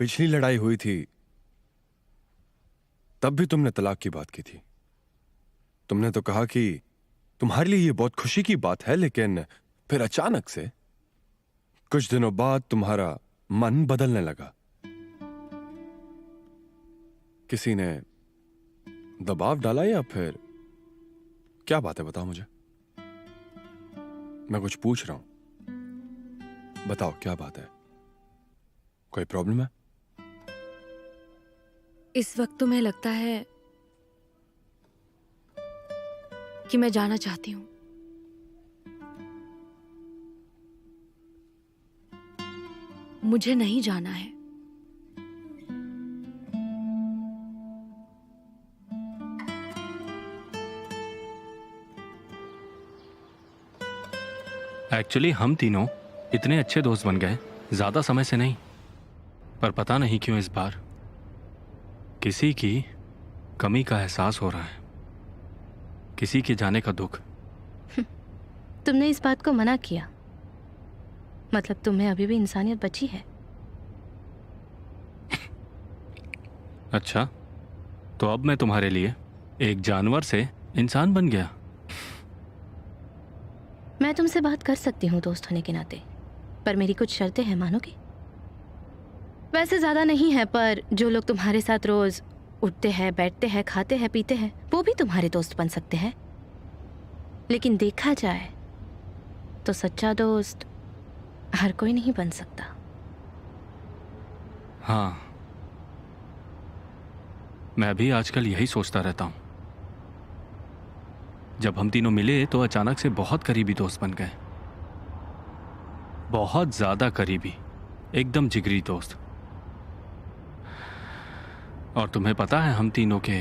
पिछली लड़ाई हुई थी तब भी तुमने तलाक की बात की थी। तुमने तो कहा कि तुम्हारे लिए ये बहुत खुशी की बात है, लेकिन फिर अचानक से कुछ दिनों बाद तुम्हारा मन बदलने लगा। किसी ने दबाव डाला या फिर क्या बात है? बताओ मुझे। मैं कुछ पूछ रहा हूं, बताओ क्या बात है? कोई प्रॉब्लम है? इस वक्त तुम्हें लगता है कि मैं जाना चाहती हूं। मुझे नहीं जाना है। एक्चुअली हम तीनों इतने अच्छे दोस्त बन गए, ज्यादा समय से नहीं, पर पता नहीं क्यों इस बार किसी की कमी का एहसास हो रहा है, किसी के जाने का दुख। तुमने इस बात को मना किया, मतलब तुम्हें अभी भी इंसानियत बची है। अच्छा, तो अब मैं तुम्हारे लिए एक जानवर से इंसान बन गया। मैं तुमसे बात कर सकती हूँ दोस्त होने के नाते, पर मेरी कुछ शर्तें हैं, मानोगे? वैसे ज्यादा नहीं है, पर जो लोग तुम्हारे साथ रोज उठते हैं, बैठते हैं, खाते हैं, पीते हैं, वो भी तुम्हारे दोस्त बन सकते हैं। लेकिन देखा जाए तो सच्चा दोस्त हर कोई नहीं बन सकता। हाँ, मैं भी आजकल यही सोचता रहता हूं। जब हम तीनों मिले तो अचानक से बहुत करीबी दोस्त बन गए, बहुत ज्यादा करीबी, एकदम जिगरी दोस्त। और तुम्हें पता है हम तीनों के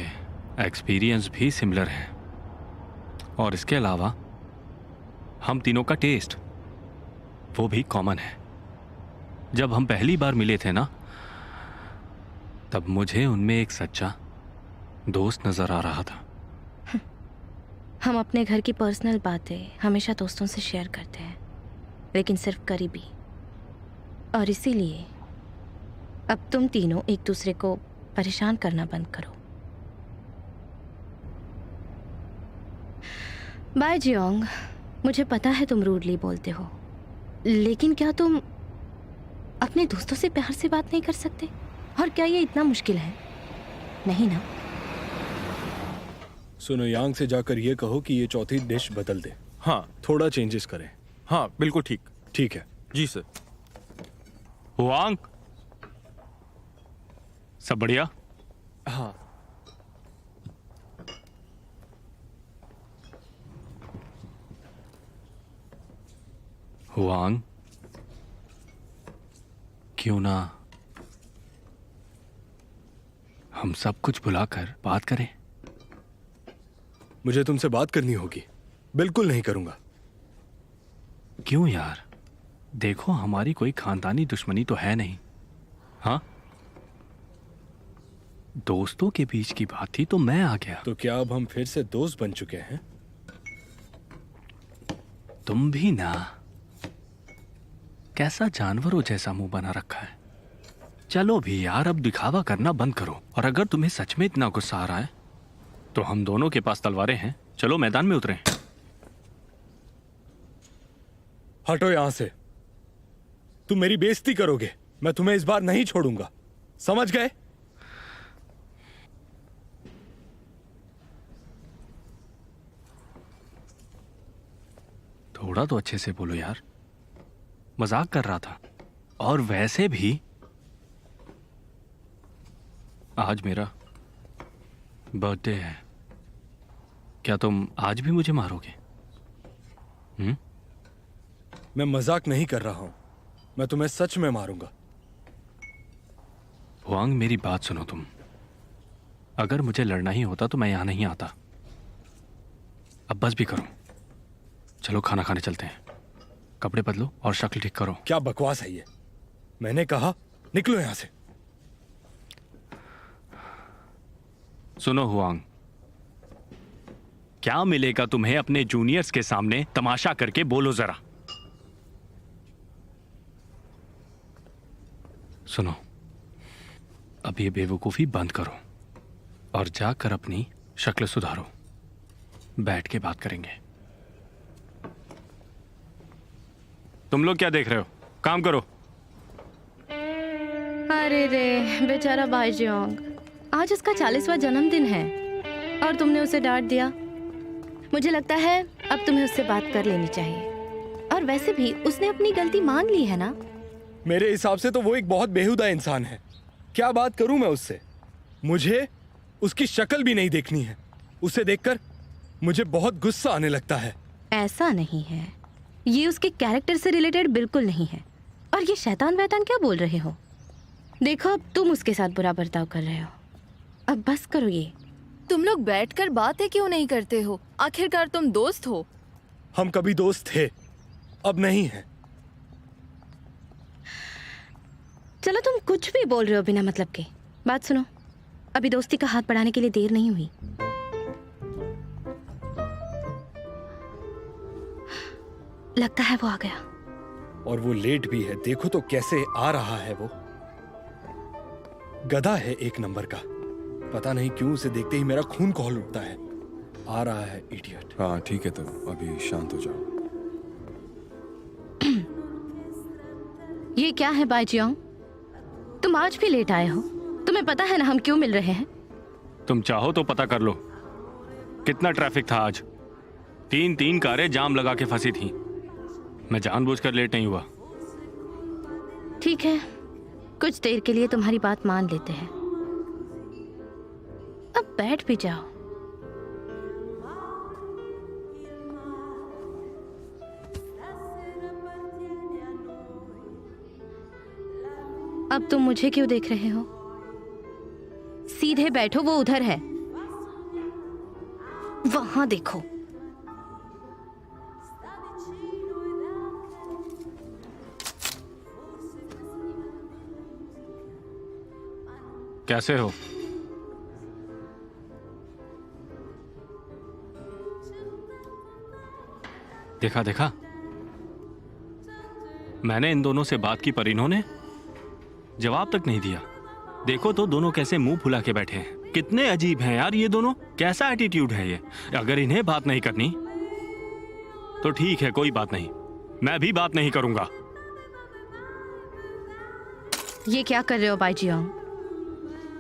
एक्सपीरियंस भी सिमिलर हैं, और इसके अलावा हम तीनों का टेस्ट वो भी कॉमन है। जब हम पहली बार मिले थे ना, तब मुझे उनमें एक सच्चा दोस्त नजर आ रहा था। हम अपने घर की पर्सनल बातें हमेशा दोस्तों से शेयर करते हैं, लेकिन सिर्फ करीबी। और इसीलिए अब तुम तीनों एक दूसरे को परेशान करना बंद करो। बाय जियोंग, मुझे पता है तुम रूडली बोलते हो, लेकिन क्या तुम अपने दोस्तों से प्यार से बात नहीं कर सकते? और क्या ये इतना मुश्किल है? नहीं ना? सुनो, यांग से जाकर ये कहो कि ये चौथी डिश बदल दे। हाँ, थोड़ा चेंजेस करें। हाँ बिल्कुल ठीक। ठीक है जी सर। हुआंग, सब बढ़िया? हाँ। हुआंग, क्यों ना हम सब कुछ भुलाकर बात करें? मुझे तुमसे बात करनी होगी। बिल्कुल नहीं करूंगा। क्यों यार? देखो, हमारी कोई खानदानी दुश्मनी तो है नहीं। हाँ, दोस्तों के बीच की बात थी तो मैं आ गया। तो क्या अब हम फिर से दोस्त बन चुके हैं? तुम भी ना, कैसा जानवरों जैसा मुंह बना रखा है। चलो भी यार, अब दिखावा करना बंद करो। और अगर तुम्हें सच में इतना गुस्सा आ रहा है तो हम दोनों के पास तलवारें हैं, चलो मैदान में उतरें। हटो यहां से। तुम मेरी बेइज्जती करोगे। मैं तुम्हें इस बार नहीं छोड़ूंगा, समझ गए? थोड़ा तो अच्छे से बोलो यार, मजाक कर रहा था। और वैसे भी आज मेरा बर्थडे है, क्या तुम आज भी मुझे मारोगे? मैं मजाक नहीं कर रहा हूं, मैं तुम्हें सच में मारूंगा। हुआंग, मेरी बात सुनो तुम। अगर मुझे लड़ना ही होता तो मैं यहां नहीं आता। अब बस भी करो, चलो खाना खाने चलते हैं। कपड़े बदलो और शक्ल ठीक करो। क्या बकवास है ये? मैंने कहा निकलो यहां से। सुनो हुआंग, क्या मिलेगा तुम्हें अपने जूनियर्स के सामने तमाशा करके? बोलो जरा। सुनो, अब ये बेवकूफ़ी बंद करो और जाकर अपनी शक्ल सुधारो। बैठ के बात करेंगे। तुम लोग क्या देख रहे हो? काम करो। अरे रे बेचारा बाईजियोंग, आज उसका 40वां जन्मदिन है और तुमने उसे डांट दिया। मुझे लगता है अब तुम्हें उससे बात कर लेनी चाहिए। और वैसे भी उसने अपनी गलती मान ली है ना। मेरे हिसाब से तो वो एक बहुत बेहुदा इंसान है। क्या बात करूं मैं उससे? मुझे उसकी शक्ल भी नहीं देखनी है। उसे देखकर मुझे बहुत गुस्सा आने लगता है। ऐसा नहीं है, ये उसके कैरेक्टर से रिलेटेड बिल्कुल नहीं है। और ये शैतान वैतान क्या बोल रहे हो? देखो अब तुम उसके साथ बुरा बर्ताव कर रहे हो। अब बस करो ये। तुम लोग बैठकर बातें क्यों नहीं करते हो? आखिरकार तुम दोस्त हो। हम कभी दोस्त थे, अब नहीं है। चलो तुम कुछ भी बोल रहे हो बिना मतलब के। बात सुनो, अभी दोस्ती का हाथ बढ़ाने के लिए देर नहीं हुई। लगता है वो आ गया। और वो लेट भी है। देखो तो कैसे आ रहा है। वो गधा है एक नंबर का। पता नहीं क्यों उसे देखते ही मेरा खून खौल उठता है। आ रहा है इडियट। हाँ ठीक है, तो अभी शांत हो जाओ। ये क्या है बाईजियोंग? तुम आज भी लेट आए हो। तुम्हें पता है ना हम क्यों मिल रहे हैं? तुम चाहो तो पता कर लो कितना ट्रैफिक था आज। 3 कारें जाम लगा के फंसी थी। मैं जानबूझकर लेट नहीं हुआ। ठीक है, कुछ देर के लिए तुम्हारी बात मान लेते हैं। अब बैठ भी जाओ। अब तुम मुझे क्यों देख रहे हो? सीधे बैठो, वो उधर है, वहां देखो। कैसे हो? देखा देखा, मैंने इन दोनों से बात की पर इन्होंने जवाब तक नहीं दिया। देखो तो दोनों कैसे मुंह फुला के बैठे हैं। कितने अजीब हैं यार ये दोनों। कैसा एटीट्यूड है ये। अगर इन्हें बात नहीं करनी तो ठीक है, कोई बात नहीं, मैं भी बात नहीं करूंगा। ये क्या कर रहे हो बाईजियोंग?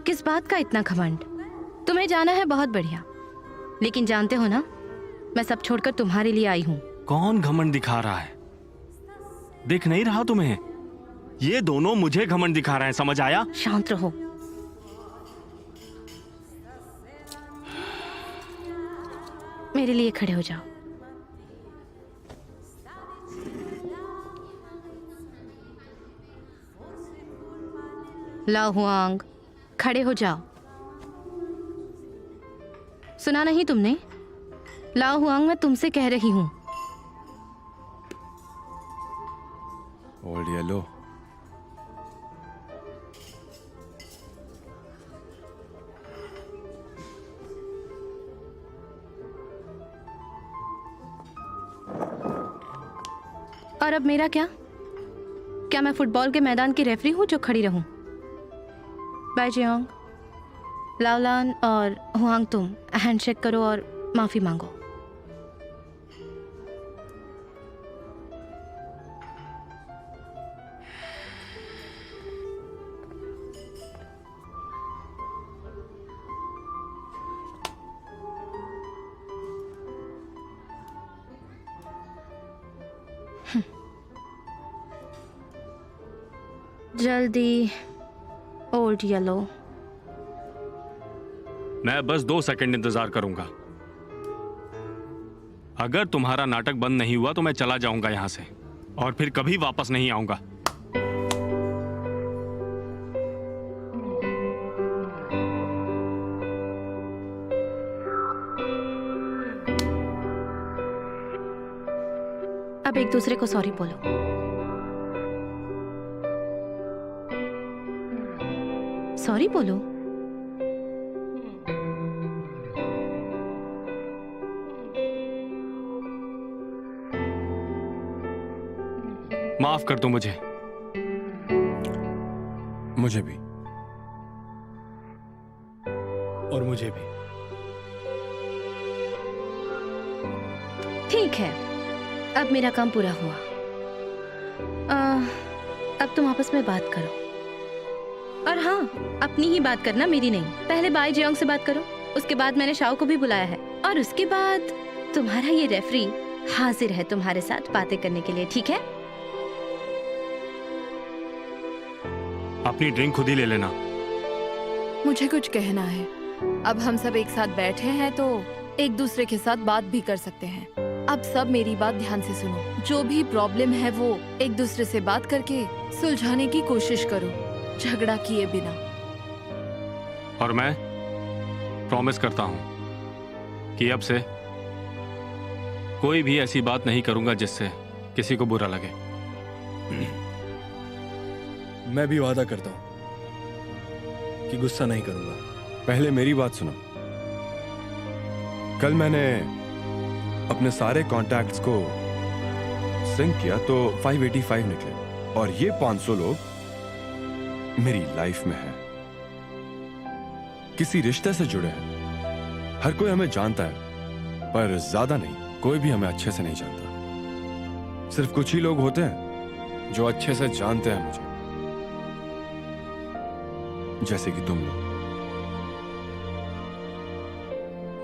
किस बात का इतना घमंड? तुम्हें जाना है, बहुत बढ़िया, लेकिन जानते हो ना मैं सब छोड़कर तुम्हारे लिए आई हूं। कौन घमंड दिखा रहा है? दिख नहीं रहा तुम्हें? ये दोनों मुझे घमंड दिखा रहे हैं, समझ आया? शांत रहो। मेरे लिए खड़े हो जाओ। लाओ हुआंग, खड़े हो जाओ। सुना नहीं तुमने? लाओ हुआंग, मैं तुमसे कह रही हूं। ओल्ड येलो, और अब मेरा क्या? क्या मैं फुटबॉल के मैदान की रेफरी हूं जो खड़ी रहूं? बाईजियोंग, लाओलान और हुआंग, तुम हैंडशेक करो और माफी मांगो। जल्दी ओल्ड येलो। मैं बस 2 सेकंड इंतजार करूंगा। अगर तुम्हारा नाटक बंद नहीं हुआ तो मैं चला जाऊंगा यहां से और फिर कभी वापस नहीं आऊंगा। अब एक दूसरे को सॉरी बोलो। सॉरी बोलो। माफ कर दो मुझे। मुझे भी। और मुझे भी। ठीक है, अब मेरा काम पूरा हुआ। अब तुम आपस में बात करो। और हाँ, अपनी ही बात करना, मेरी नहीं। पहले बाई जियोंग से बात करो, उसके बाद मैंने शाओ को भी बुलाया है, और उसके बाद तुम्हारा ये रेफरी हाजिर है तुम्हारे साथ बातें करने के लिए, ठीक है? अपनी ड्रिंक खुद ही ले लेना। मुझे कुछ कहना है। अब हम सब एक साथ बैठे हैं तो एक दूसरे के साथ बात भी कर सकते हैं। अब सब मेरी बात ध्यान से सुनो। जो भी प्रॉब्लम है वो एक दूसरे से बात करके सुलझाने की कोशिश करो, झगड़ा किए बिना। और मैं प्रॉमिस करता हूं कि अब से कोई भी ऐसी बात नहीं करूंगा जिससे किसी को बुरा लगे। मैं भी वादा करता हूं कि गुस्सा नहीं करूंगा। पहले मेरी बात सुनो। कल मैंने अपने सारे कॉन्टैक्ट्स को सिंक किया तो 585 निकले, और ये 500 लोग मेरी लाइफ में हैं, किसी रिश्ते से जुड़े हैं। हर कोई हमें जानता है, पर ज्यादा नहीं। कोई भी हमें अच्छे से नहीं जानता। सिर्फ कुछ ही लोग होते हैं जो अच्छे से जानते हैं मुझे, जैसे कि तुम लोग।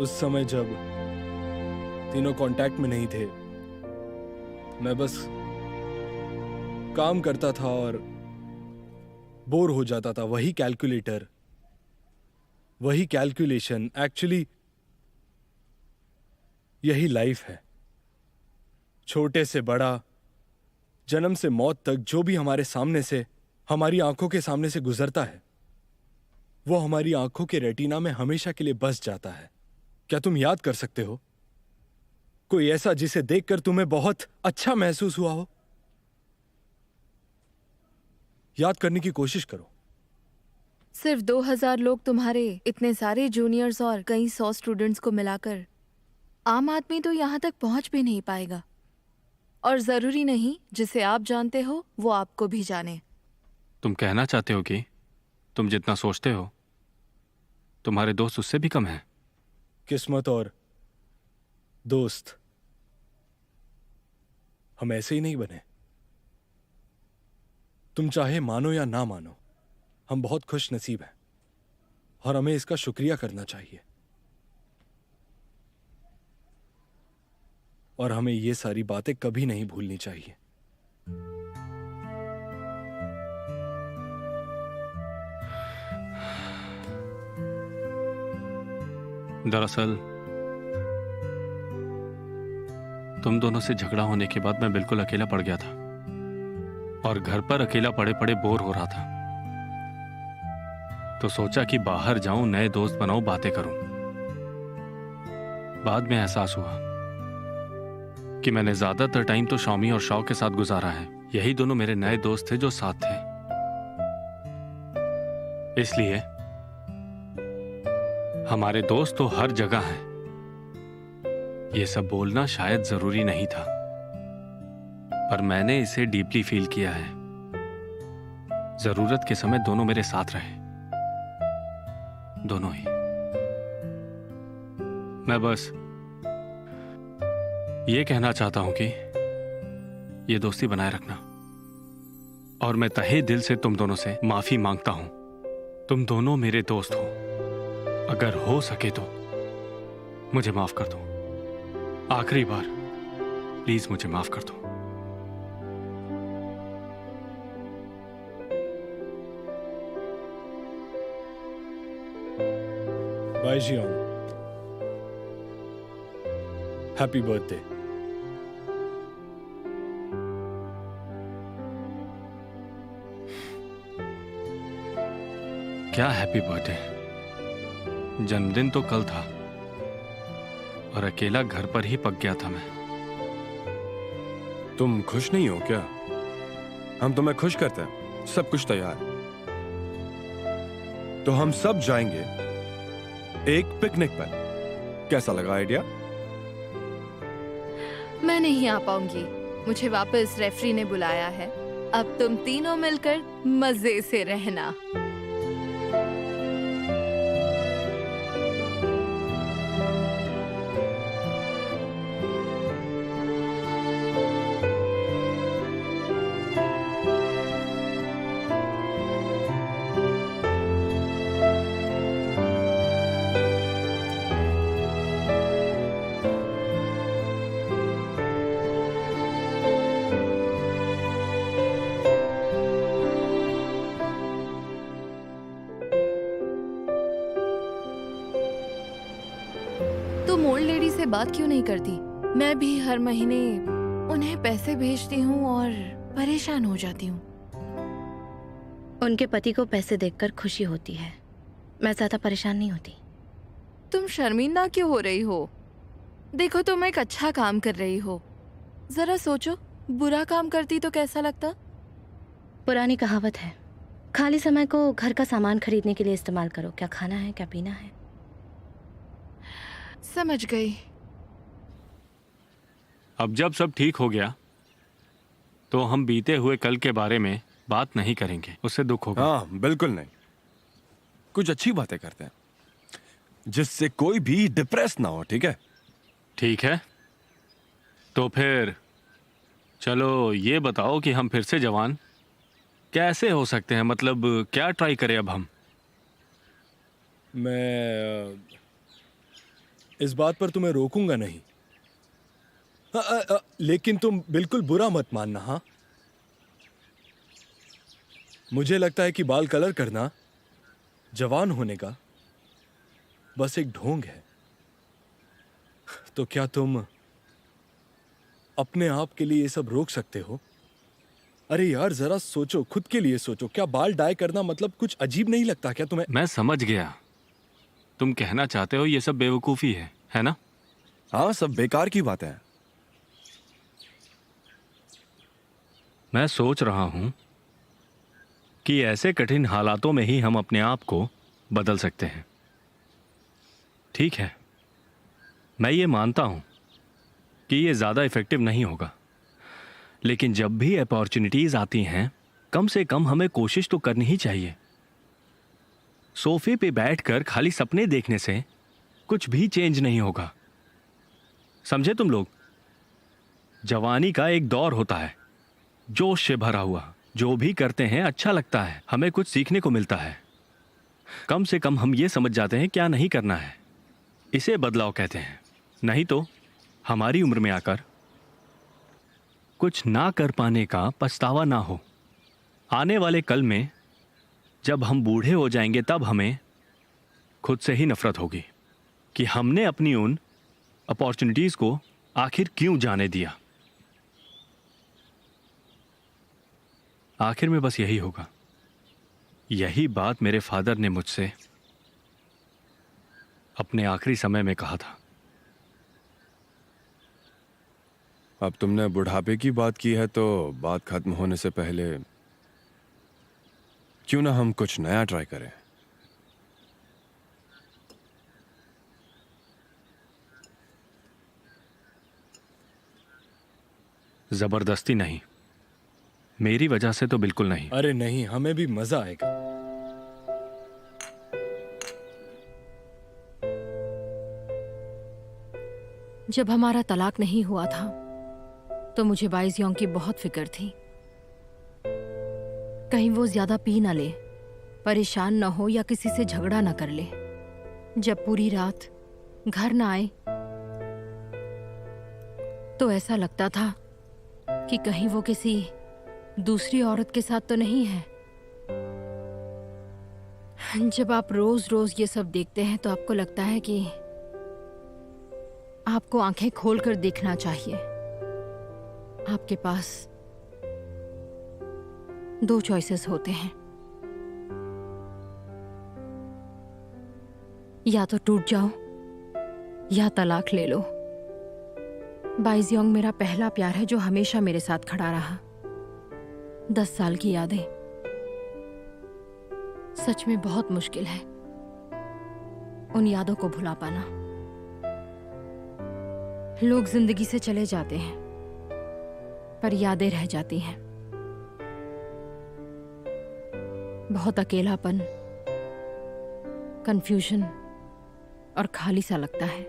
उस समय जब तीनों कांटेक्ट में नहीं थे, मैं बस काम करता था और बोर हो जाता था। वही कैलकुलेटर, वही कैलकुलेशन। एक्चुअली यही लाइफ है। छोटे से बड़ा, जन्म से मौत तक, जो भी हमारे सामने से, हमारी आंखों के सामने से गुजरता है, वो हमारी आंखों के रेटिना में हमेशा के लिए बस जाता है। क्या तुम याद कर सकते हो कोई ऐसा जिसे देखकर तुम्हें बहुत अच्छा महसूस हुआ हो? याद करने की कोशिश करो। सिर्फ 2000 लोग तुम्हारे इतने सारे जूनियर्स और कई 100 स्टूडेंट्स को मिलाकर आम आदमी तो यहाँ तक पहुंच भी नहीं पाएगा। और जरूरी नहीं जिसे आप जानते हो वो आपको भी जाने। तुम कहना चाहते हो कि तुम जितना सोचते हो तुम्हारे दोस्त उससे भी कम हैं? किस्मत और दोस्त हम ऐसे ही नहीं बने। तुम चाहे मानो या ना मानो, हम बहुत खुश नसीब हैं और हमें इसका शुक्रिया करना चाहिए। और हमें ये सारी बातें कभी नहीं भूलनी चाहिए। दरअसल तुम दोनों से झगड़ा होने के बाद मैं बिल्कुल अकेला पड़ गया था, और घर पर अकेला पड़े पड़े बोर हो रहा था। तो सोचा कि बाहर जाऊं, नए दोस्त बनाऊं, बातें करूं। बाद में एहसास हुआ कि मैंने ज्यादातर टाइम तो शॉमी और शाओ के साथ गुजारा है। यही दोनों मेरे नए दोस्त थे जो साथ थे। इसलिए हमारे दोस्त तो हर जगह हैं। ये सब बोलना शायद जरूरी नहीं था, पर मैंने इसे डीपली फील किया है। जरूरत के समय दोनों मेरे साथ रहे, दोनों ही। मैं बस ये कहना चाहता हूं कि ये दोस्ती बनाए रखना, और मैं तहे दिल से तुम दोनों से माफी मांगता हूं। तुम दोनों मेरे दोस्त हो, अगर हो सके तो मुझे माफ कर दो। आखिरी बार प्लीज मुझे माफ कर दो। Bye Jiyeong, happy birthday. क्या हैप्पी बर्थडे? जन्मदिन तो कल था और अकेला घर पर ही पक गया था मैं। तुम खुश नहीं हो क्या? हम तुम्हें खुश करते हैं। सब कुछ तैयार, तो हम सब जाएंगे एक पिकनिक पर। कैसा लगा आइडिया? मैं नहीं आ पाऊंगी, मुझे वापस रेफरी ने बुलाया है। अब तुम तीनों मिलकर मजे से रहना। बात क्यों नहीं करती? मैं भी हर महीने उन्हें पैसे भेजती हूँ और परेशान हो जाती हूँ। उनके पति को पैसे देखकर खुशी होती है, मैं ज्यादा परेशान नहीं होती। तुम शर्मिंदा क्यों हो रही हो? देखो तुम एक अच्छा काम कर रही हो। जरा सोचो, बुरा काम करती तो कैसा लगता? पुरानी कहावत है, खाली समय को घर का सामान खरीदने के लिए इस्तेमाल करो। क्या खाना है, क्या पीना है। समझ गई। अब जब सब ठीक हो गया तो हम बीते हुए कल के बारे में बात नहीं करेंगे, उससे दुख होगा। हाँ बिल्कुल नहीं, कुछ अच्छी बातें करते हैं जिससे कोई भी डिप्रेस ना हो। ठीक है? ठीक है, तो फिर चलो ये बताओ कि हम फिर से जवान कैसे हो सकते हैं? मतलब क्या ट्राई करें अब हम? मैं इस बात पर तुम्हें रोकूंगा नहीं। लेकिन तुम बिल्कुल बुरा मत मानना। हाँ, मुझे लगता है कि बाल कलर करना जवान होने का बस एक ढोंग है। तो क्या तुम अपने आप के लिए ये सब रोक सकते हो? अरे यार जरा सोचो, खुद के लिए सोचो। क्या बाल डाई करना मतलब कुछ अजीब नहीं लगता क्या तुम्हें? मैं समझ गया, तुम कहना चाहते हो ये सब बेवकूफ़ी है ना? हाँ, सब बेकार की बातें हैं। मैं सोच रहा हूं कि ऐसे कठिन हालातों में ही हम अपने आप को बदल सकते हैं। ठीक है, मैं ये मानता हूं कि ये ज़्यादा इफ़ेक्टिव नहीं होगा, लेकिन जब भी अपॉर्चुनिटीज़ आती हैं कम से कम हमें कोशिश तो करनी ही चाहिए। सोफे पे बैठकर खाली सपने देखने से कुछ भी चेंज नहीं होगा, समझे तुम लोग? जवानी का एक दौर होता है, जोश से भरा हुआ। जो भी करते हैं अच्छा लगता है, हमें कुछ सीखने को मिलता है। कम से कम हम ये समझ जाते हैं क्या नहीं करना है। इसे बदलाव कहते हैं। नहीं तो हमारी उम्र में आकर कुछ ना कर पाने का पछतावा ना हो। आने वाले कल में जब हम बूढ़े हो जाएंगे तब हमें खुद से ही नफरत होगी कि हमने अपनी उन अपॉर्चुनिटीज़ को आखिर क्यों जाने दिया। आखिर में बस यही होगा। यही बात मेरे फादर ने मुझसे अपने आखिरी समय में कहा था। अब तुमने बुढ़ापे की बात की है तो बात खत्म होने से पहले क्यों ना हम कुछ नया ट्राई करें? जबरदस्ती नहीं, मेरी वजह से तो बिल्कुल नहीं। अरे नहीं, हमें भी मजा आएगा। जब हमारा तलाक नहीं हुआ था तो मुझे बाइजियोंग की बहुत फिक्र थी। कहीं वो ज्यादा पी ना ले, परेशान ना हो या किसी से झगड़ा ना कर ले। जब पूरी रात घर ना आए तो ऐसा लगता था कि कहीं वो किसी दूसरी औरत के साथ तो नहीं है। जब आप रोज रोज ये सब देखते हैं तो आपको लगता है कि आपको आंखें खोलकर देखना चाहिए। आपके पास दो चॉइसेस होते हैं, या तो टूट जाओ या तलाक ले लो। बाइजियोंग मेरा पहला प्यार है जो हमेशा मेरे साथ खड़ा रहा। 10 साल की यादें सच में बहुत मुश्किल है उन यादों को भुला पाना। लोग जिंदगी से चले जाते हैं पर यादें रह जाती हैं। बहुत अकेलापन, कंफ्यूजन और खाली सा लगता है।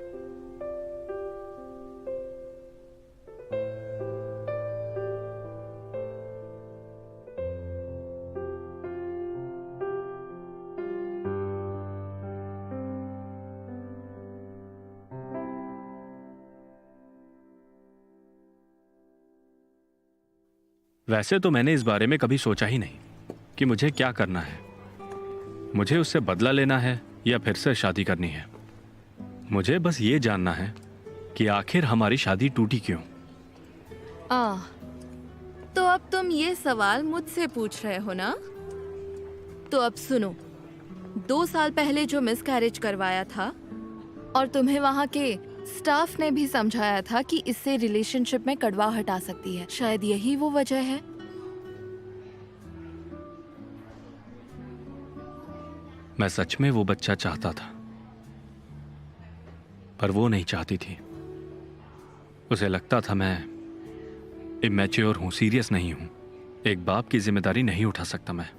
वैसे तो मैंने इस बारे में कभी सोचा ही नहीं कि मुझे क्या करना है। मुझे उससे बदला लेना है या फिर से शादी करनी है। मुझे बस ये जानना है कि आखिर हमारी शादी टूटी क्यों। तो अब तुम ये सवाल मुझसे पूछ रहे हो ना? तो अब सुनो, 2 साल पहले जो मिसकैरेज करवाया था और तुम्हें वहाँ के स्टाफ ने भी समझाया था कि इससे रिलेशनशिप में कड़वाहट आ सकती है, शायद यही वो वजह है। मैं सच में वो बच्चा चाहता था, पर वो नहीं चाहती थी। उसे लगता था मैं इमैच्योर हूं, सीरियस नहीं हूं, एक बाप की जिम्मेदारी नहीं उठा सकता मैं।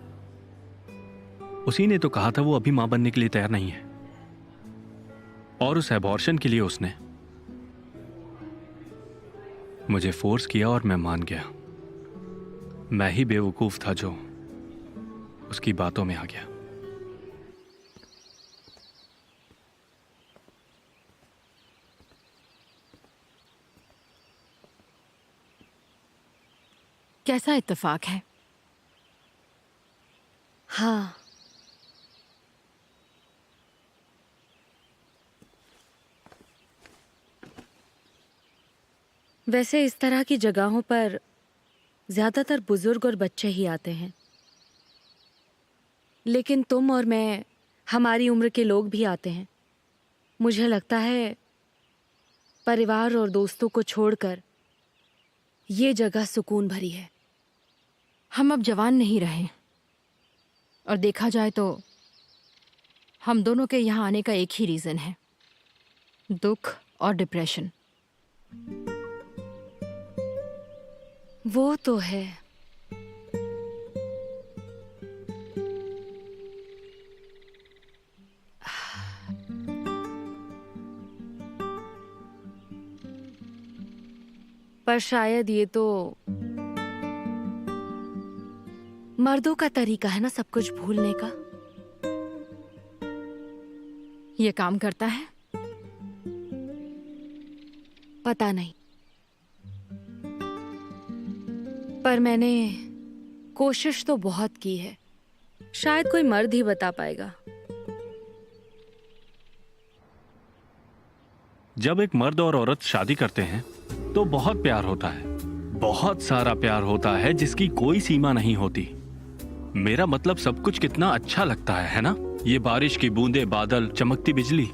उसी ने तो कहा था वो अभी मां बनने के लिए तैयार नहीं है, और उस एबॉर्शन के लिए उसने मुझे फोर्स किया और मैं मान गया। मैं ही बेवकूफ था जो उसकी बातों में आ गया। कैसा इत्तेफाक है। हाँ, वैसे इस तरह की जगहों पर ज्यादातर बुजुर्ग और बच्चे ही आते हैं, लेकिन तुम और मैं, हमारी उम्र के लोग भी आते हैं। मुझे लगता है परिवार और दोस्तों को छोड़कर ये जगह सुकून भरी है। हम अब जवान नहीं रहे, और देखा जाए तो हम दोनों के यहाँ आने का एक ही रीजन है, दुख और डिप्रेशन। वो तो है। पर शायद ये तो मर्दों का तरीका है ना सब कुछ भूलने का। ये काम करता है? पता नहीं, पर मैंने कोशिश तो बहुत की है। शायद कोई मर्द ही बता पाएगा। जब एक मर्द और औरत शादी करते हैं तो बहुत प्यार होता है, बहुत सारा प्यार होता है जिसकी कोई सीमा नहीं होती। मेरा मतलब सब कुछ कितना अच्छा लगता है ना? ये बारिश की बूंदे, बादल, चमकती बिजली,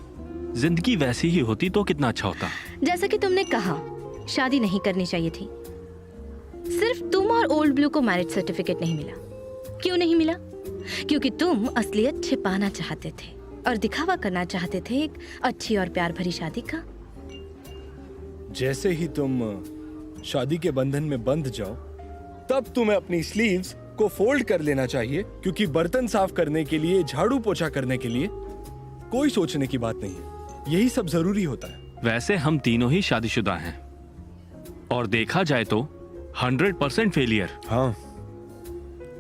जिंदगी वैसी ही होती तो कितना अच्छा होता। जैसा कि तुमने कहा, शादी नहीं करनी चाहिए थी। सिर्फ तुम और ओल्ड ब्लू को मैरिज सर्टिफिकेट नहीं मिला। क्यों नहीं मिला? क्योंकि तुम असलियत छिपाना चाहते थे और दिखावा करना चाहते थे एक अच्छी और प्यार भरी शादी का। जैसे ही तुम शादी के बंधन में बंध जाओ, तब तुम्हें अपनी स्लीव्स को फोल्ड कर लेना चाहिए, क्योंकि बर्तन साफ करने के लिए, झाड़ू पोछा करने के लिए कोई सोचने की बात नहीं है। यही सब जरूरी होता है। वैसे हम तीनों ही शादीशुदा हैं, और देखा जाए तो 100% फेलियर। हाँ,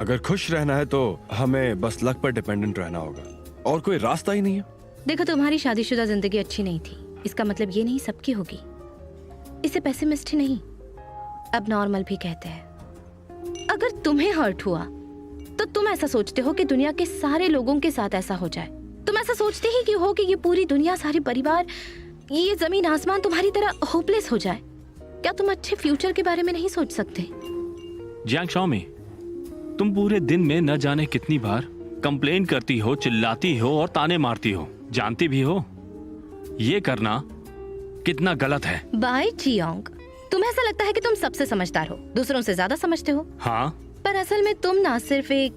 अगर खुश रहना है तो हमें बस लक पर डिपेंडेंट रहना होगा, और कोई रास्ता ही नहीं है। देखो, तुम्हारी शादीशुदा जिंदगी अच्छी नहीं थी, इसका मतलब ये नहीं सबकी होगी। इसे पेसिमिस्ट ही नहीं, अब नॉर्मल भी कहते हैं। अगर तुम्हें हर्ट हुआ तो तुम ऐसा सोचते हो कि दुनिया के सारे लोगों के साथ ऐसा हो जाए। तुम ऐसा सोचते ही क्यों हो कि ये पूरी दुनिया, सारे परिवार, ये जमीन आसमान तुम्हारी तरह होपलेस हो जाए? क्या तुम अच्छे फ्यूचर के बारे में नहीं सोच सकते? जियांग शाओमी, तुम पूरे दिन में न जाने कितनी बार कंप्लेन करती हो, चिल्लाती हो और ताने मारती हो। जानती भी हो ये करना कितना गलत है। बाय जियांग, तुम्हें ऐसा लगता है कि तुम सबसे समझदार हो, दूसरों से ज्यादा समझते हो। हाँ, पर असल में तुम ना सिर्फ एक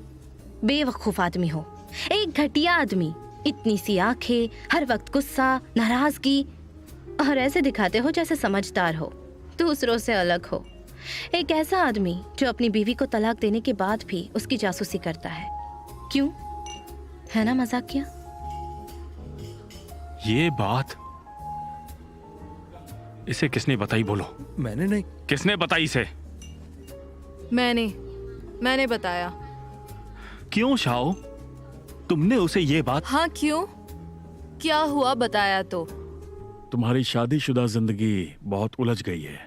बेवकूफ आदमी हो, एक घटिया आदमी। इतनी सी आंखें, हर वक्त गुस्सा, नाराजगी, और ऐसे दिखाते हो जैसे समझदार हो, दूसरों से अलग हो। एक ऐसा आदमी जो अपनी बीवी को तलाक देने के बाद भी उसकी जासूसी करता है। क्यों? है ना मजाकिया? ये बात इसे किसने बताई? बोलो। मैंने नहीं। किसने बताई इसे? मैंने बताया। क्यों शाओ, तुमने उसे ये बात? हाँ, क्यों? क्या हुआ बताया तो? तुम्हारी शादीशुदा जिंदगी बहुत उलझ गई है।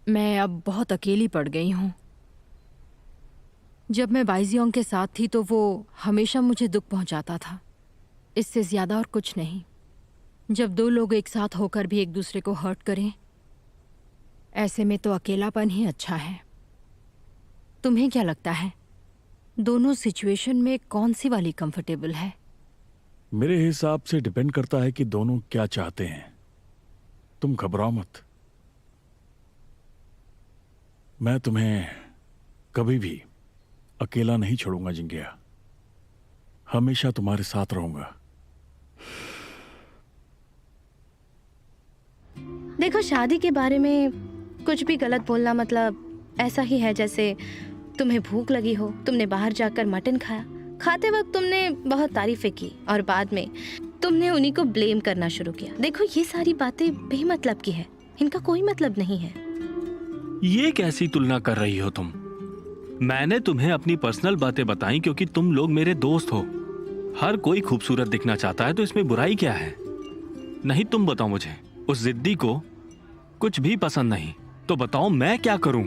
मैं अब बहुत अकेली पड़ गई हूँ। जब मैं बाइजियोंग के साथ थी तो वो हमेशा मुझे दुख पहुंचाता था, इससे ज्यादा और कुछ नहीं। जब दो लोग एक साथ होकर भी एक दूसरे को हर्ट करें, ऐसे में तो अकेलापन ही अच्छा है। तुम्हें क्या लगता है, दोनों सिचुएशन में कौन सी वाली कंफर्टेबल है? मेरे हिसाब से डिपेंड करता है कि दोनों क्या चाहते हैं। तुम घबराओ मत, मैं तुम्हें कभी भी अकेला नहीं छोड़ूंगा जिंगिया, हमेशा तुम्हारे साथ रहूंगा। देखो, शादी के बारे में कुछ भी गलत बोलना मतलब ऐसा ही है जैसे तुम्हें भूख लगी हो, तुमने बाहर जाकर मटन खाया, खाते वक्त तुमने बहुत तारीफें की और बाद में तुमने उन्हीं को ब्लेम करना शुरू किया। देखो, ये सारी बातें बेमतलब की है, इनका कोई मतलब नहीं है। ये कैसी तुलना कर रही हो तुम? मैंने तुम्हें अपनी पर्सनल बातें बताई क्योंकि तुम लोग मेरे दोस्त हो। हर कोई खूबसूरत दिखना चाहता है, तो इसमें बुराई क्या है? नहीं, तुम बताओ मुझे, उस जिद्दी को कुछ भी पसंद नहीं, तो बताओ मैं क्या करूं?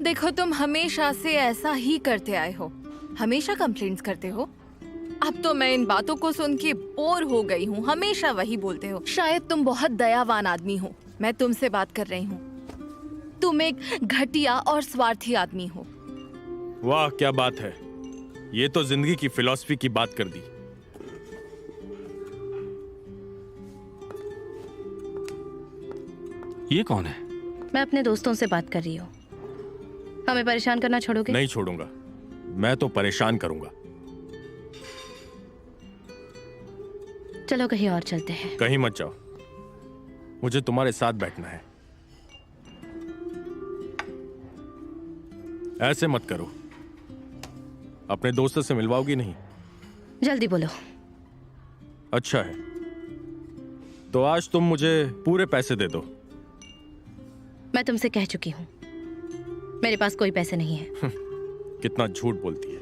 देखो, तुम हमेशा से ऐसा ही करते आए हो, हमेशा कंप्लेंट्स करते हो। अब तो मैं इन बातों को सुन के बोर हो गई हूँ, हमेशा वही बोलते हो। शायद तुम बहुत दयावान आदमी हो, मैं तुमसे बात कर रही हूँ। तुम एक घटिया और स्वार्थी आदमी हो। वाह, क्या बात है, ये तो जिंदगी की फिलॉसफी की बात कर दी। ये कौन है? मैं अपने दोस्तों से बात कर रही हूँ। हमें परेशान करना छोड़ोगे? नहीं छोड़ूंगा, मैं तो परेशान करूंगा। चलो कहीं और चलते हैं। कहीं मत जाओ, मुझे तुम्हारे साथ बैठना है। ऐसे मत करो, अपने दोस्तों से मिलवाओगी नहीं? जल्दी बोलो। अच्छा है, तो आज तुम मुझे पूरे पैसे दे दो। मैं तुमसे कह चुकी हूँ, मेरे पास कोई पैसे नहीं है। कितना झूठ बोलती है।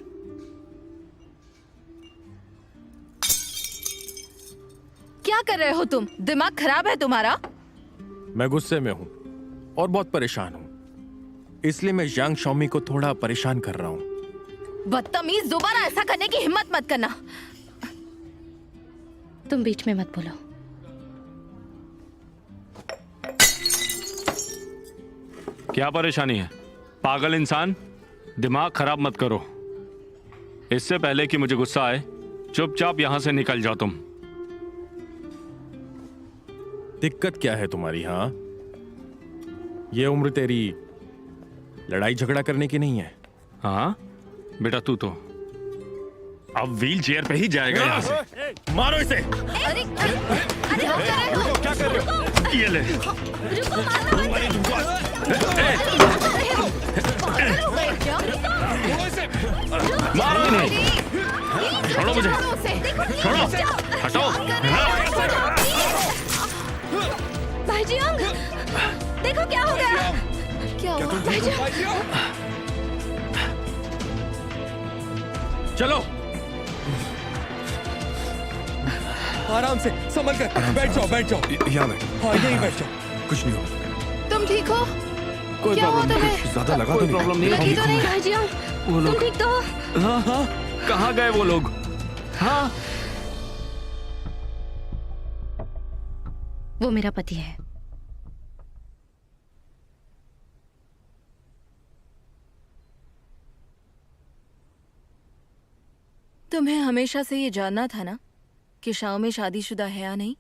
क्या कर रहे हो तुम? दिमाग खराब है तुम्हारा? मैं गुस्से में हूं और बहुत परेशान हूं, इसलिए मैं यांग शॉमी को थोड़ा परेशान कर रहा हूं। बदतमीज, दोबारा ऐसा करने की हिम्मत मत करना। तुम बीच में मत बोलो। क्या परेशानी है? पागल इंसान, दिमाग खराब मत करो। इससे पहले कि मुझे गुस्सा आए, चुपचाप यहां से निकल जाओ तुम। दिक्कत क्या है तुम्हारी? हाँ, ये उम्र तेरी लड़ाई झगड़ा करने की नहीं है। हाँ बेटा, तू तो अब व्हील चेयर पे ही जाएगा यहाँ से। मारो इसे। अरे क्या कर रहे हो? ये ले। मारो इन्हें। छोड़ो मुझे, छोड़ो, हटाओ। भाईजियांग, देखो क्या हो गया। क्या हुआ? चलो, आराम से, संभल कर, बैठ जाओ, बैठ जाओ। यहाँ बैठ। हाँ, यहीं बैठ जाओ। कुछ नहीं होगा। तुम ठीक हो? कोई क्या हुआ प्रॉब्लम नहीं, तुम्हें? कुछ ज्यादा लगा तो कोई नहीं? प्रॉब्लम नहीं है। लगी तो नहीं भाईजियांग? वो तुम लोग ठीक तो हो? हाँ हाँ, कहाँ गए वो लोग? हाँ, वो मेरा पति है। तुम्हें हमेशा से ये जानना था ना कि शाओमी शादीशुदा है या नहीं?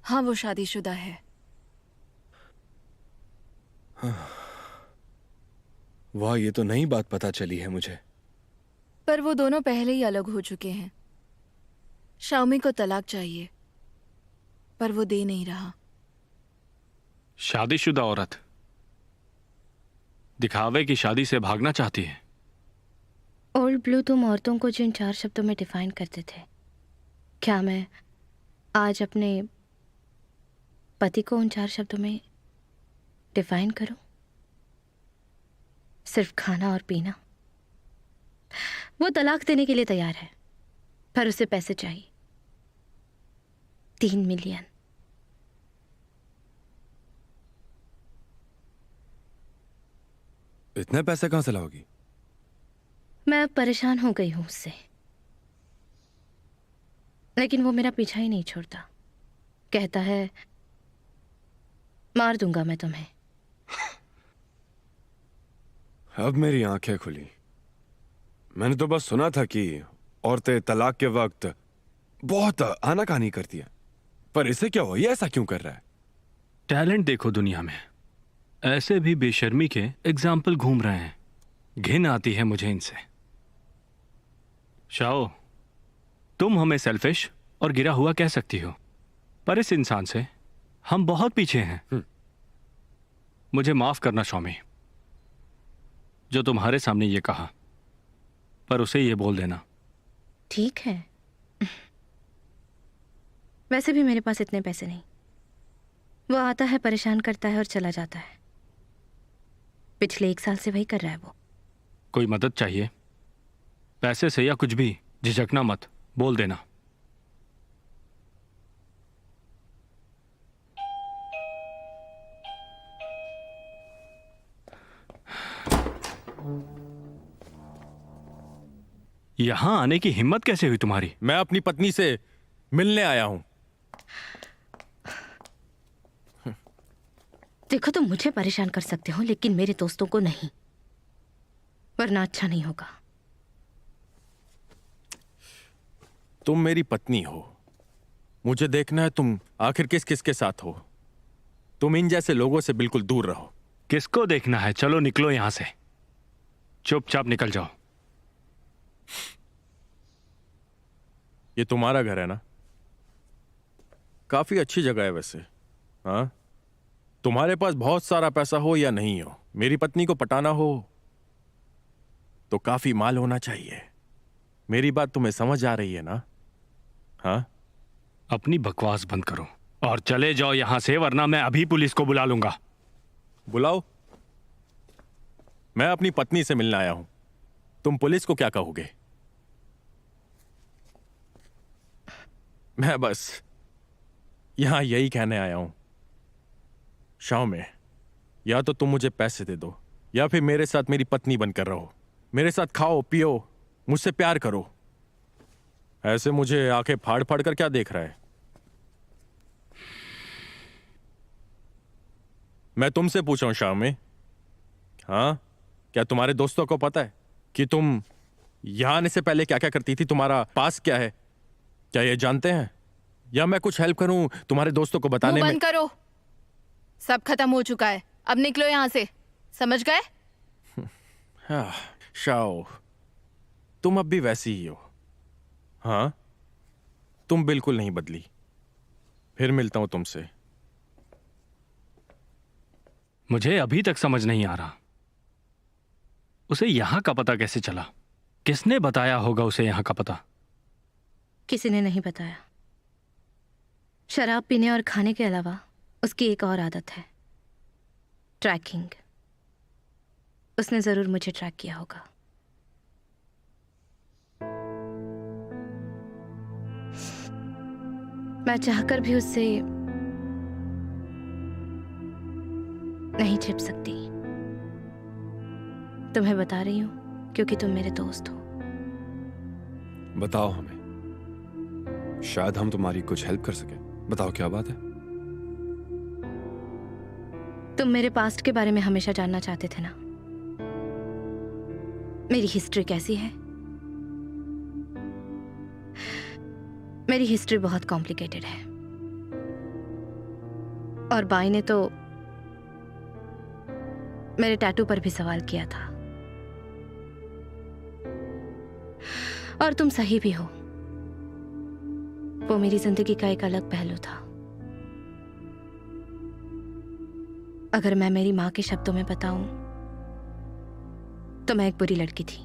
हाँ, वो शादीशुदा है। वाह, ये तो नई बात पता चली है मुझे। पर वो दोनों पहले ही अलग हो चुके हैं। शाओमी को तलाक चाहिए, पर वो दे नहीं रहा। शादीशुदा औरत दिखावे की शादी से भागना चाहती है। ओल्ड ब्लू तुम औरतों को जिन 4 शब्दों में डिफाइन करते थे, क्या मैं आज अपने पति को उन 4 शब्दों में डिफाइन करूं? सिर्फ खाना और पीना। वो तलाक देने के लिए तैयार है, पर उसे पैसे चाहिए, 3 मिलियन। इतने पैसे कहां से लाओगी? मैं अब परेशान हो गई हूं उससे। लेकिन वो मेरा पीछा ही नहीं छोड़ता। कहता है मार दूंगा मैं तुम्हें। अब मेरी आंखें खुली। मैंने तो बस सुना था कि औरतें तलाक के वक्त बहुत आनाकानी करती हैं, पर इसे क्या हुआ? ये ऐसा क्यों कर रहा है? टैलेंट देखो दुनिया में, ऐसे भी बेशर्मी के एग्जाम्पल घूम रहे हैं। घिन आती है मुझे इनसे। शाओ, तुम हमें सेल्फिश और गिरा हुआ कह सकती हो, पर इस इंसान से हम बहुत पीछे हैं। मुझे माफ करना शौमी, जो तुम्हारे सामने ये कहा, पर उसे ये बोल देना। ठीक है। वैसे भी मेरे पास इतने पैसे नहीं। वो आता है, परेशान करता है और चला जाता है। पिछले 1 साल से वही कर रहा है वो। कोई मदद चाहिए, पैसे से या कुछ भी, झिझकना मत, बोल देना। यहां आने की हिम्मत कैसे हुई तुम्हारी? मैं अपनी पत्नी से मिलने आया हूं। देखो, तुम मुझे परेशान कर सकते हो लेकिन मेरे दोस्तों को नहीं, वरना अच्छा नहीं होगा। तुम मेरी पत्नी हो, मुझे देखना है तुम आखिर किस किस के साथ हो। तुम इन जैसे लोगों से बिल्कुल दूर रहो। किसको देखना है? चलो निकलो यहां से, चुपचाप निकल जाओ। ये तुम्हारा घर है ना? काफी अच्छी जगह है वैसे। हाँ, तुम्हारे पास बहुत सारा पैसा हो या नहीं हो, मेरी पत्नी को पटाना हो तो काफी माल होना चाहिए। मेरी बात तुम्हें समझ आ रही है ना? हाँ, अपनी बकवास बंद करो और चले जाओ यहां से, वरना मैं अभी पुलिस को बुला लूंगा। बुलाओ। मैं अपनी पत्नी से मिलने आया हूं, तुम पुलिस को क्या कहोगे? मैं बस यहां यही कहने आया हूं। शाओ में, या तो तुम मुझे पैसे दे दो या फिर मेरे साथ मेरी पत्नी बनकर रहो। मेरे साथ खाओ पियो, मुझसे प्यार करो। ऐसे मुझे आंखें फाड़ फाड़ कर क्या देख रहा है? मैं तुमसे पूछ रहा हूं शाओ में, हाँ, क्या तुम्हारे दोस्तों को पता है कि तुम यहां आने से पहले क्या क्या करती थी? तुम्हारा पास क्या है? क्या ये जानते हैं? या मैं कुछ हेल्प करूं तुम्हारे दोस्तों को बताने मुंह में? बंद करो, सब खत्म हो चुका है। अब निकलो यहाँ से, समझ गए? हाँ, शाओ, तुम अब भी वैसी ही हो। हाँ, तुम बिल्कुल नहीं बदली। फिर मिलता हूं तुमसे। मुझे अभी तक समझ नहीं आ रहा, उसे यहां का पता कैसे चला? किसने बताया होगा उसे यहां का पता? किसी ने नहीं बताया। शराब पीने और खाने के अलावा उसकी एक और आदत है, ट्रैकिंग। उसने जरूर मुझे ट्रैक किया होगा। मैं चाहकर भी उससे नहीं छिप सकती। तुम्हें बता रही हूं क्योंकि तुम मेरे दोस्त हो। बताओ हमें, शायद हम तुम्हारी कुछ हेल्प कर सके। बताओ क्या बात है? तुम मेरे पास्ट के बारे में हमेशा जानना चाहते थे ना, मेरी हिस्ट्री कैसी है? मेरी हिस्ट्री बहुत कॉम्प्लिकेटेड है और बाई ने तो मेरे टैटू पर भी सवाल किया था। और तुम सही भी हो, वो मेरी जिंदगी का एक अलग पहलू था। अगर मैं मेरी मां के शब्दों में बताऊं तो मैं एक बुरी लड़की थी।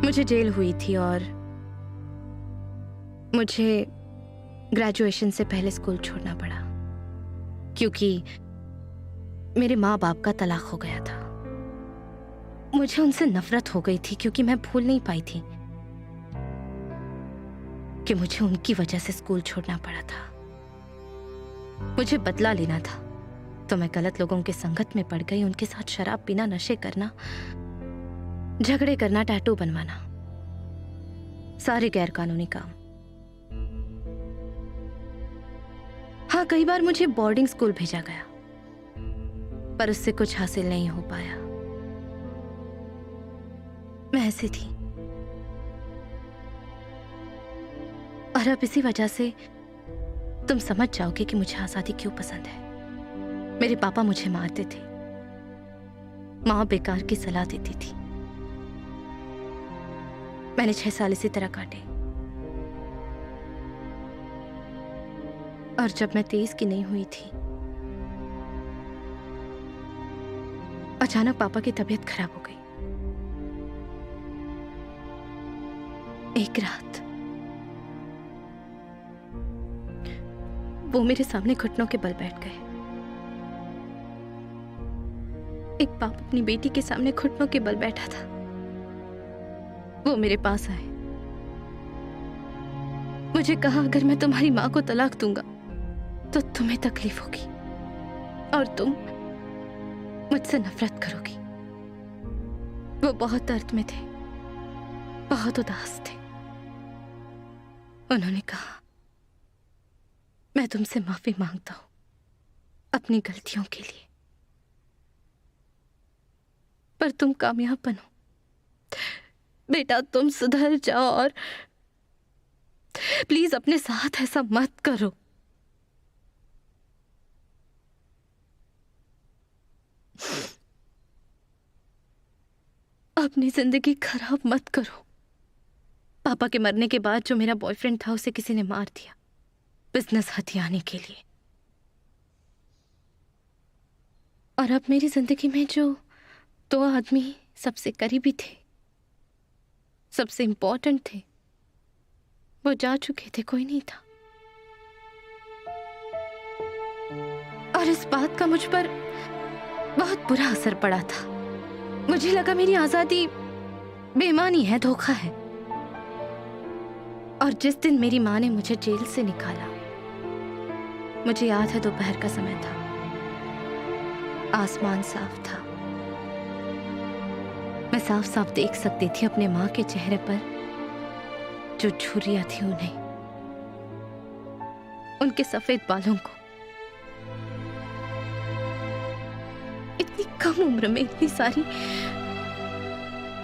मुझे जेल हुई थी और मुझे ग्रेजुएशन से पहले स्कूल छोड़ना पड़ा क्योंकि मेरे माँ बाप का तलाक हो गया था। मुझे उनसे नफरत हो गई थी क्योंकि मैं भूल नहीं पाई थी कि मुझे उनकी वजह से स्कूल छोड़ना पड़ा था। मुझे बदला लेना था, तो मैं गलत लोगों के संगत में पड़ गई। उनके साथ शराब पीना, नशे करना झगड़े करना, टैटू बनवाना, सारे गैर कानूनी काम। हाँ, कई बार मुझे बोर्डिंग स्कूल भेजा गया, पर उससे कुछ हासिल नहीं हो पाया। मैं ऐसी थी, और अब इसी वजह से तुम समझ जाओगे कि मुझे आजादी क्यों पसंद है। मेरे पापा मुझे मारते थे, माँ बेकार की सलाह देती थी। मैंने 6 साल इसी तरह काटे, और जब मैं 23 की नहीं हुई थी, अचानक पापा की तबीयत खराब हो गई। एक रात वो मेरे सामने घुटनों के बल बैठ गए। एक बाप अपनी बेटी के सामने घुटनों के बल बैठा था। वो मेरे पास आए, मुझे कहा, अगर मैं तुम्हारी मां को तलाक दूंगा तो तुम्हें तकलीफ होगी और तुम मुझसे नफरत करोगी। वो बहुत दर्द में थे, बहुत उदास थे। उन्होंने कहा, मैं तुमसे माफी मांगता हूं अपनी गलतियों के लिए, पर तुम कामयाब बनो। बेटा, तुम सुधर जाओ और प्लीज अपने साथ ऐसा मत करो। अपनी जिंदगी खराब मत करो। पापा के मरने के बाद जो मेरा बॉयफ्रेंड था, उसे किसी ने मार दिया बिजनेस हथियाने के लिए। और अब मेरी जिंदगी में जो 2 आदमी सबसे करीबी थे, सबसे इंपॉर्टेंट थे, वो जा चुके थे, कोई नहीं था। और इस बात का मुझ पर बहुत बुरा असर पड़ा था। मुझे लगा मेरी आजादी बेईमानी है, धोखा है। और जिस दिन मेरी मां ने मुझे जेल से निकाला, मुझे याद है दोपहर का समय था, आसमान साफ था। मैं साफ साफ देख सकती थी अपने मां के चेहरे पर जो झुर्रियां थी उन्हें, उनके सफेद बालों को। इतनी कम उम्र में इतनी सारी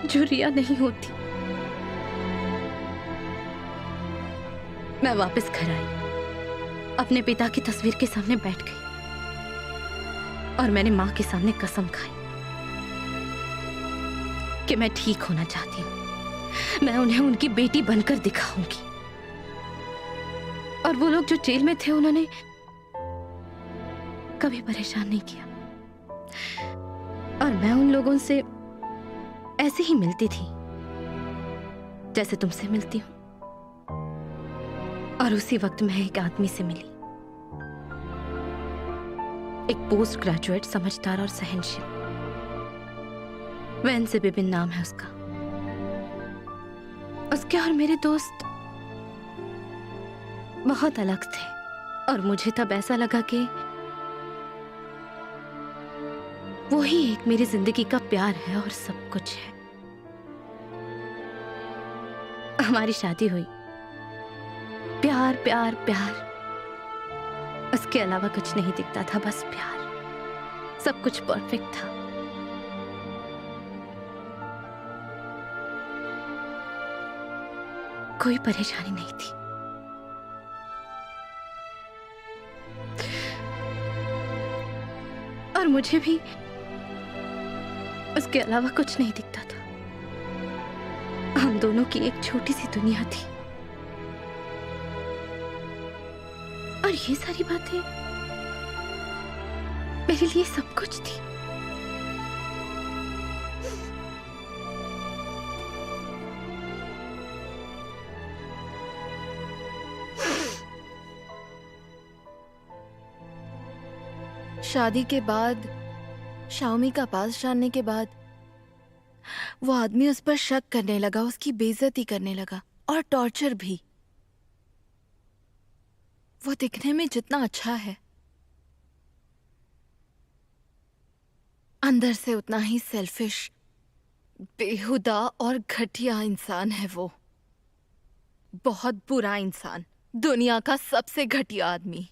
झुर्रियां नहीं होती। मैं वापस घर आई, अपने पिता की तस्वीर के सामने बैठ गई और मैंने मां के सामने कसम खाई कि मैं ठीक होना चाहती हूं। मैं उन्हें उनकी बेटी बनकर दिखाऊंगी। और वो लोग जो जेल में थे, उन्होंने कभी परेशान नहीं किया। और मैं उन लोगों से ऐसे ही मिलती थी जैसे तुमसे मिलती हूं। और उसी वक्त मैं एक आदमी से मिली, एक पोस्ट ग्रेजुएट, समझदार और सहनशील। वैन से बिपिन नाम है उसका। उसके और मेरे दोस्त बहुत अलग थे, और मुझे तब ऐसा लगा कि वो ही एक मेरी जिंदगी का प्यार है और सब कुछ है। हमारी शादी हुई। प्यार प्यार प्यार, उसके अलावा कुछ नहीं दिखता था, बस प्यार। सब कुछ परफेक्ट था। कोई परेशानी नहीं थी। और मुझे भी उसके अलावा कुछ नहीं दिखता था। हम दोनों की एक छोटी सी दुनिया थी। और ये सारी बातें मेरे लिए सब कुछ थी। शादी के बाद, शाओमी का पास जानने के बाद, वो आदमी उस पर शक करने लगा, उसकी बेइज्जती करने लगा, और टॉर्चर भी। वो दिखने में जितना अच्छा है, अंदर से उतना ही सेल्फिश, बेहुदा और घटिया इंसान है वो, बहुत बुरा इंसान, दुनिया का सबसे घटिया आदमी।